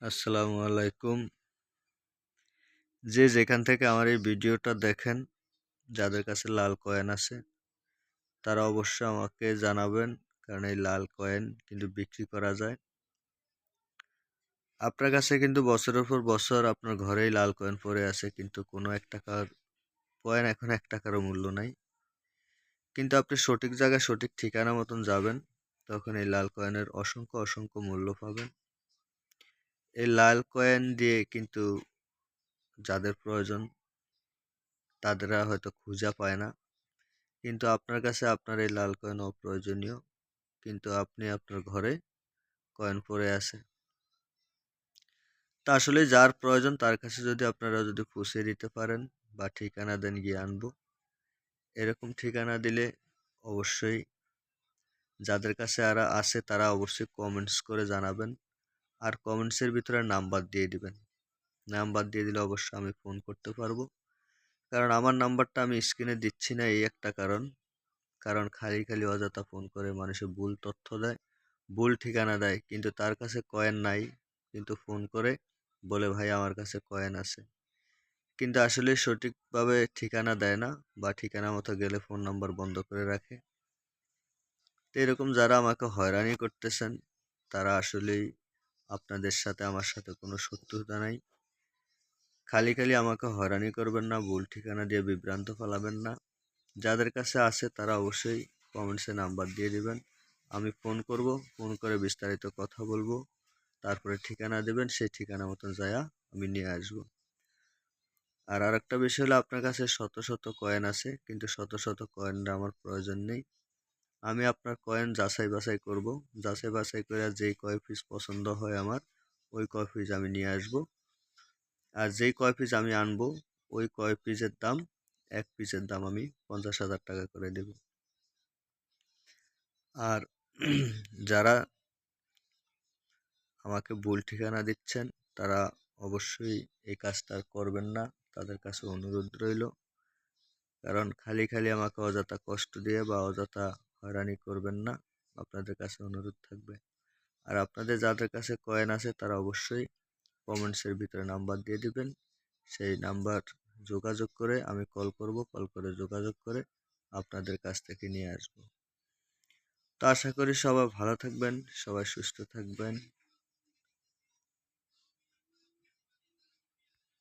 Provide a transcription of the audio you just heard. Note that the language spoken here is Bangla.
আসসালামু আলাইকুম। যে যেখান থেকে আমার এই ভিডিওটা দেখেন, যাদের কাছে লাল কয়েন আছে তারা অবশ্যই আমাকে জানাবেন, কারণ এই লাল কয়েন কিন্তু বিক্রি করা যায়। আপনার কাছে কিন্তু বছরের পর বছর আপনার ঘরেই লাল কয়েন পড়ে আছে, কিন্তু কোনো 1 টাকার কয়েন এখন 1 টাকারও মূল্য নাই। কিন্তু আপনি সঠিক জায়গায় সঠিক ঠিকানা মতন যাবেন, তখন এই লাল কয়েনের অসংখ্য অসংখ্য মূল্য পাবেন। এই লাল কয়েন দিয়ে কিন্তু যাদের প্রয়োজন তাদেরা হয়তো খুঁজে পায় না, কিন্তু আপনার কাছে আপনার এই লাল কয়েন অপ্রয়োজনীয়, কিন্তু আপনি আপনার ঘরে কয়েন পড়ে আছে। তা আসলে যার প্রয়োজন তার কাছে যদি আপনারা যদি পৌঁছে দিতে পারেন বা ঠিকানা দেন গিয়ে আনবো, এরকম ঠিকানা দিলে অবশ্যই যাদের কাছে আর আছে তারা অবশ্যই কমেন্টস করে জানাবেন, আর কমেন্টসের ভিতরে নাম্বার দিয়ে দিবেন। নাম্বার দিয়ে দিলে অবশ্যই আমি ফোন করতে পারবো, কারণ আমার নাম্বারটা আমি স্ক্রিনে দিচ্ছি না এই একটা কারণ খালি খালি অযথা ফোন করে মানুষে ভুল তথ্য দেয়, ভুল ঠিকানা দেয়, কিন্তু তার কাছে কয়েন নাই, কিন্তু ফোন করে বলে ভাই আমার কাছে কয়েন আছে, কিন্তু আসলে সঠিকভাবে ঠিকানা দেয় না বা ঠিকানা মতো গেলে ফোন নাম্বার বন্ধ করে রাখে। তো এরকম যারা আমাকে হয়রানি করতেছেন তারা আসলেই আপনাদের সাথে আমার সাথে কোনো শত্রুতা নাই। খালি খালি আমাকে হয়রানি করবেন না, ভুল ঠিকানা দিয়ে বিভ্রান্ত ফেলাবেন না। যাদের কাছে আছে তারা অবশ্যই কমেন্টসে নাম্বার দিয়ে দিবেন, আমি ফোন করব, ফোন করে বিস্তারিত কথা বলবো, তারপরে ঠিকানা দেবেন, সেই ঠিকানা মতন যায়া আমি নিয়ে আসব। আর আরেকটা বিষয় হলো, আপনার কাছে শত শত কয়েন আছে, কিন্তু শত শত কয়েনের আমার প্রয়োজন নেই। আমি আপনার কয়েন যাচাই বাছাই করব, যাচাই বাছাই করে যেই কয় পিস পছন্দ হয় আমার, ওই কয় পিস আমি নিয়ে আসব। আর যেই কয় পিস আমি আনবো, ওই কয় পিসের দাম, এক পিসের দাম আমি 50,000 টাকা করে দেব। আর যারা আমাকে ভুল ঠিকানা দিচ্ছেন তারা অবশ্যই এই কাজটা আর করবেন না, তাদের কাছে অনুরোধ রইল। কারণ খালি খালি আমাকে অযথা কষ্ট দিয়ে বা অযথা হয়রানি করবেন না, আপনাদের কাছে অনুরোধ থাকবে। আর আপনাদের যাদের কাছে কয়েন আছে তারা অবশ্যই কমেন্টসের ভিতরে নাম্বার দিয়ে দিবেন, সেই নাম্বার যোগাযোগ করে আমি কল করব, কল করে যোগাযোগ করে আপনাদের কাছ থেকে নিয়ে আসব। তো আশা করি সবাই ভালো থাকবেন, সবাই সুস্থ থাকবেন।